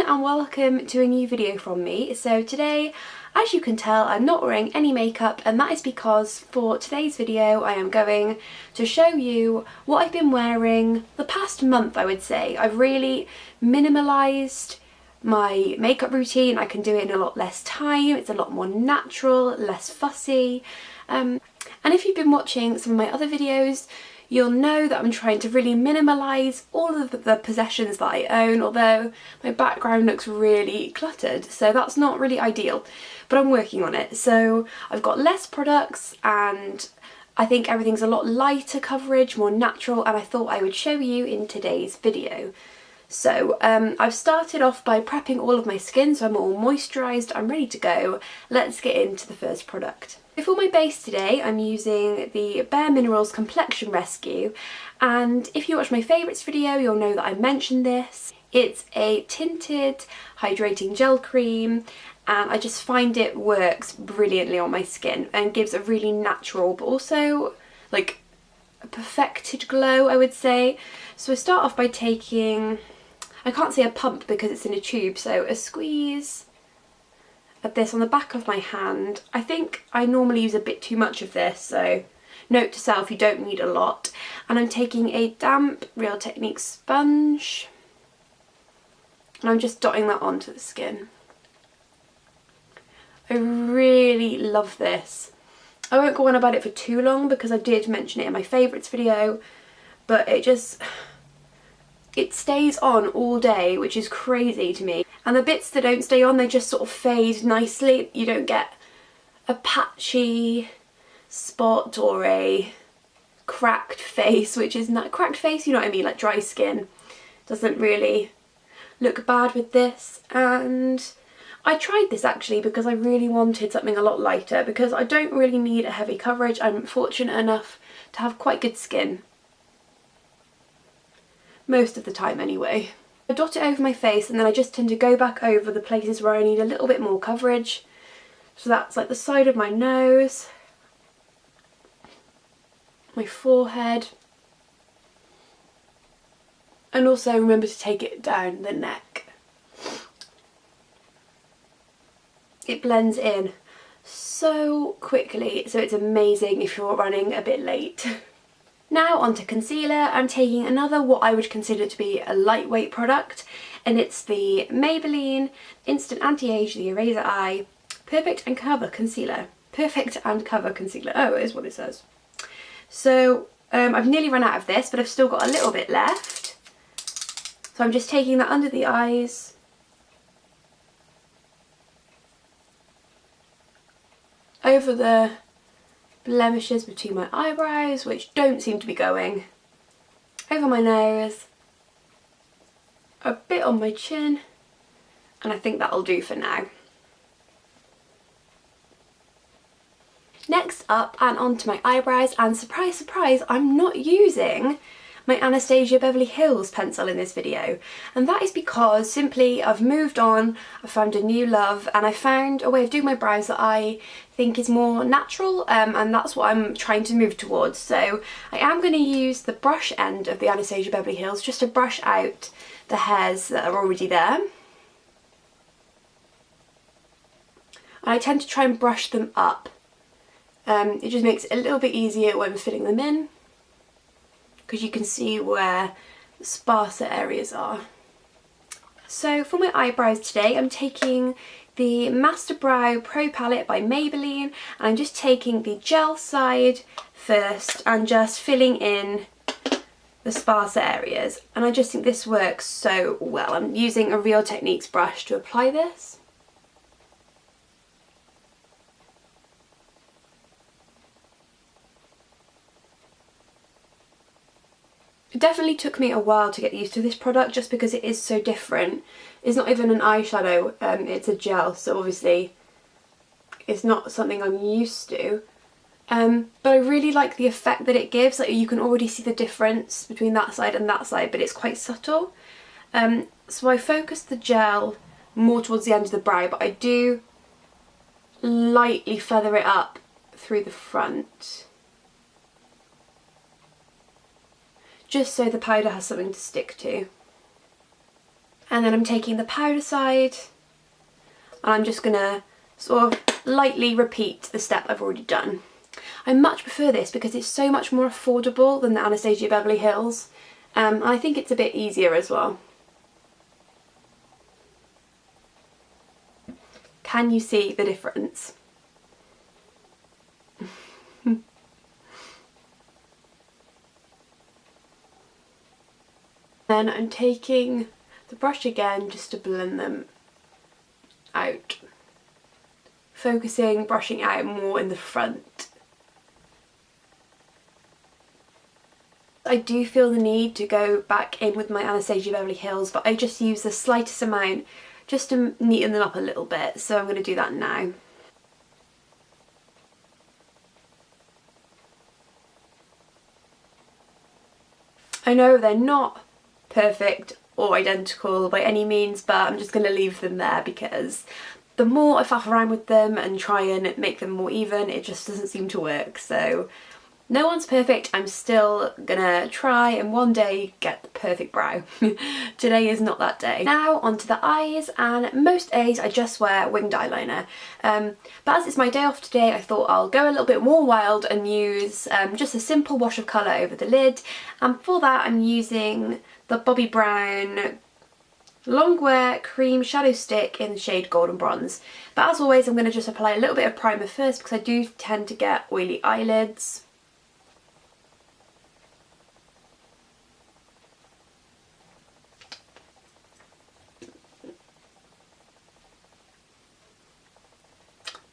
and welcome to a new video from me. So today, as you can tell, I'm not wearing any makeup, and that is because for today's video I am going to show you what I've been wearing the past month, I would say. I've really minimalised my makeup routine. I can do it in a lot less time, it's a lot more natural, less fussy. And if you've been watching some of my other videos, you'll know that I'm trying to really minimalise all of the possessions that I own, although my background looks really cluttered, so that's not really ideal, but I'm working on it. So I've got less products and I think everything's a lot lighter coverage, more natural, and I thought I would show you in today's video. So I've started off by prepping all of my skin, so I'm all moisturised, I'm ready to go. Let's get into the first product. For my base today, I'm using the Bare Minerals Complexion Rescue, and if you watch my favourites video, you'll know that I mentioned this. It's a tinted hydrating gel cream, and I just find it works brilliantly on my skin and gives a really natural but also like a perfected glow, I would say. So I start off by taking, I can't say a pump because it's in a tube, so a squeeze of this on the back of my hand. I think I normally use a bit too much of this, so note to self, you don't need a lot. And I'm taking a damp Real Techniques sponge and I'm just dotting that onto the skin. I really love this. I won't go on about it for too long because I did mention it in my favourites video, but it stays on all day, which is crazy to me. And the bits that don't stay on, they just sort of fade nicely. You don't get a patchy spot or a cracked face, which is not cracked face, you know what I mean, like dry skin. Doesn't really look bad with this. And I tried this actually because I really wanted something a lot lighter, because I don't really need a heavy coverage. I'm fortunate enough to have quite good skin. Most of the time anyway. I dot it over my face and then I just tend to go back over the places where I need a little bit more coverage. So that's like the side of my nose, my forehead, and also remember to take it down the neck. It blends in so quickly, so it's amazing if you're running a bit late. Now onto concealer. I'm taking another what I would consider to be a lightweight product, and it's the Maybelline Instant Anti-Age The Eraser Eye Perfect and Cover Concealer. Perfect and Cover Concealer. Oh, it is what it says. So I've nearly run out of this, but I've still got a little bit left. So I'm just taking that under the eyes. Over the blemishes between my eyebrows, which don't seem to be going, over my nose, a bit on my chin, and I think that'll do for now. Next up, and onto my eyebrows, and surprise surprise, I'm not using my Anastasia Beverly Hills pencil in this video, and that is because simply I've moved on, I found a new love, and I found a way of doing my brows that I think is more natural, and that's what I'm trying to move towards. So I am going to use the brush end of the Anastasia Beverly Hills just to brush out the hairs that are already there. And I tend to try and brush them up. It just makes it a little bit easier when filling them in, because you can see where the sparser areas are. So for my eyebrows today, I'm taking the Master Brow Pro Palette by Maybelline, and I'm just taking the gel side first and just filling in the sparser areas. And I just think this works so well. I'm using a Real Techniques brush to apply this. It definitely took me a while to get used to this product just because it is so different. It's not even an eyeshadow, it's a gel, so obviously it's not something I'm used to. But I really like the effect that it gives. Like, you can already see the difference between that side and that side, but it's quite subtle. So I focus the gel more towards the end of the brow, but I do lightly feather it up through the front, just so the powder has something to stick to. And then I'm taking the powder side and I'm just gonna sort of lightly repeat the step I've already done. I much prefer this because it's so much more affordable than the Anastasia Beverly Hills. I think it's a bit easier as well. Can you see the difference? Then I'm taking the brush again just to blend them out. Focusing, brushing out more in the front. I do feel the need to go back in with my Anastasia Beverly Hills, but I just use the slightest amount just to neaten them up a little bit, so I'm going to do that now. I know they're not perfect or identical by any means, but I'm just going to leave them there because the more I faff around with them and try and make them more even, it just doesn't seem to work. So no one's perfect. I'm still gonna try and one day get the perfect brow. Today is not that day. Now onto the eyes, and most days I just wear winged eyeliner. But as it's my day off today, I thought I'll go a little bit more wild and use just a simple wash of colour over the lid. And for that I'm using the Bobbi Brown Longwear Cream Shadow Stick in the shade Golden Bronze. But as always, I'm going to just apply a little bit of primer first because I do tend to get oily eyelids.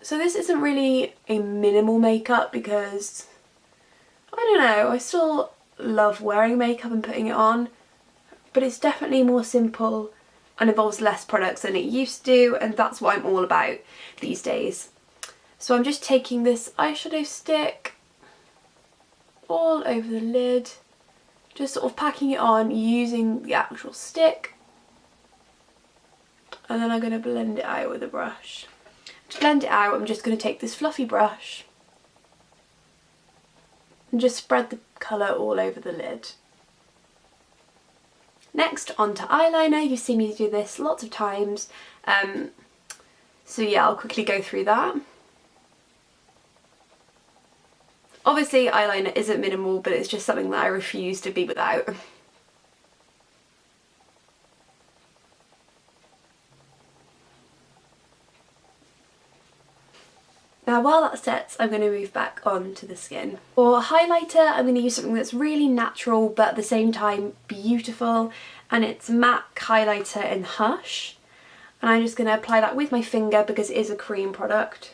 So this isn't really a minimal makeup because, I don't know, I still love wearing makeup and putting it on, but it's definitely more simple and involves less products than it used to, and that's what I'm all about these days. So I'm just taking this eyeshadow stick all over the lid, just sort of packing it on using the actual stick, and then I'm going to blend it out with a brush. To blend it out, I'm just going to take this fluffy brush and just spread the colour all over the lid. Next, onto eyeliner. You've seen me do this lots of times, so yeah, I'll quickly go through that. Obviously eyeliner isn't minimal, but it's just something that I refuse to be without. Now while that sets, I'm going to move back onto the skin. For highlighter, I'm going to use something that's really natural but at the same time beautiful, and it's MAC highlighter in Hush. And I'm just going to apply that with my finger because it is a cream product.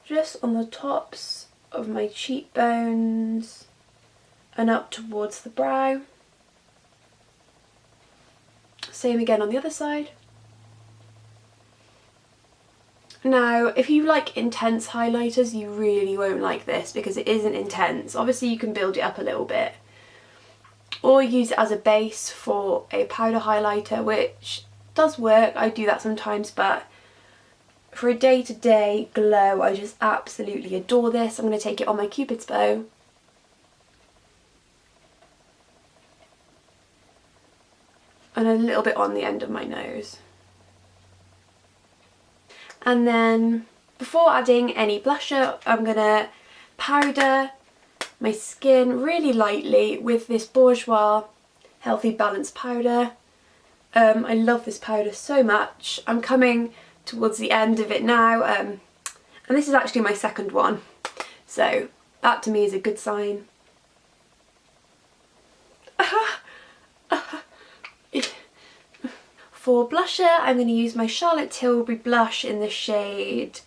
Just on the tops of my cheekbones and up towards the brow. Same again on the other side. Now, if you like intense highlighters, you really won't like this because it isn't intense. Obviously you can build it up a little bit, or use it as a base for a powder highlighter, which does work. I do that sometimes, but for a day-to-day glow, I just absolutely adore this. I'm going to take it on my Cupid's bow. And a little bit on the end of my nose. And then, before adding any blusher, I'm going to powder my skin really lightly with this Bourjois Healthy Balance powder. I love this powder so much. I'm coming towards the end of it now, and this is actually my second one, so that to me is a good sign. For blusher, I'm going to use my Charlotte Tilbury blush in the shade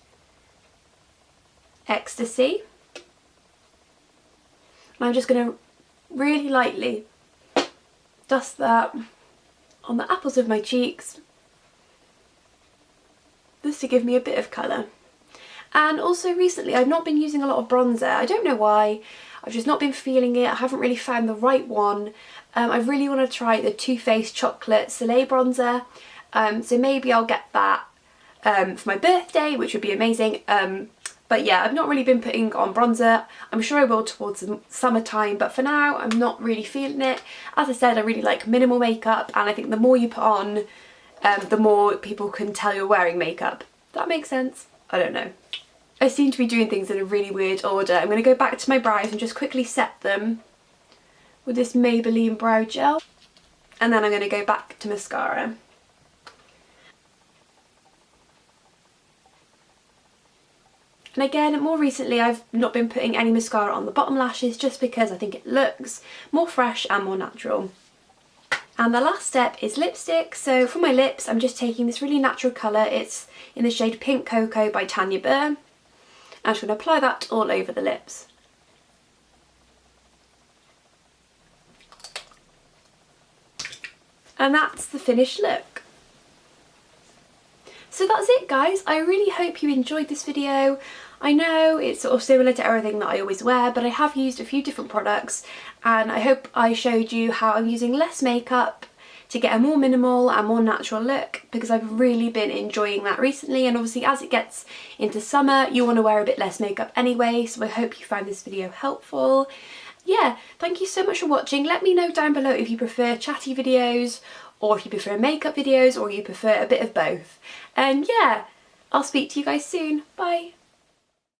Ecstasy. And I'm just going to really lightly dust that on the apples of my cheeks, just to give me a bit of colour. And also recently I've not been using a lot of bronzer. I don't know why, I've just not been feeling it. I haven't really found the right one. I really want to try the Too Faced Chocolate Soleil bronzer, so maybe I'll get that for my birthday, which would be amazing. But yeah, I've not really been putting on bronzer. I'm sure I will towards the summertime, but for now I'm not really feeling it. As I said, I really like minimal makeup, and I think the more you put on, the more people can tell you're wearing makeup. That makes sense? I don't know. I seem to be doing things in a really weird order. I'm going to go back to my brows and just quickly set them with this Maybelline brow gel. And then I'm going to go back to mascara. And again, more recently I've not been putting any mascara on the bottom lashes just because I think it looks more fresh and more natural. And the last step is lipstick. So for my lips, I'm just taking this really natural colour. It's in the shade Pink Cocoa by Tanya Burr. I'm just going to apply that all over the lips. And that's the finished look. So that's it, guys. I really hope you enjoyed this video. I know it's sort of similar to everything that I always wear, but I have used a few different products, and I hope I showed you how I'm using less makeup to get a more minimal and more natural look, because I've really been enjoying that recently. And obviously as it gets into summer, you want to wear a bit less makeup anyway, so I hope you found this video helpful. Yeah, thank you so much for watching. Let me know down below if you prefer chatty videos, or if you prefer makeup videos, or you prefer a bit of both. And yeah, I'll speak to you guys soon. Bye!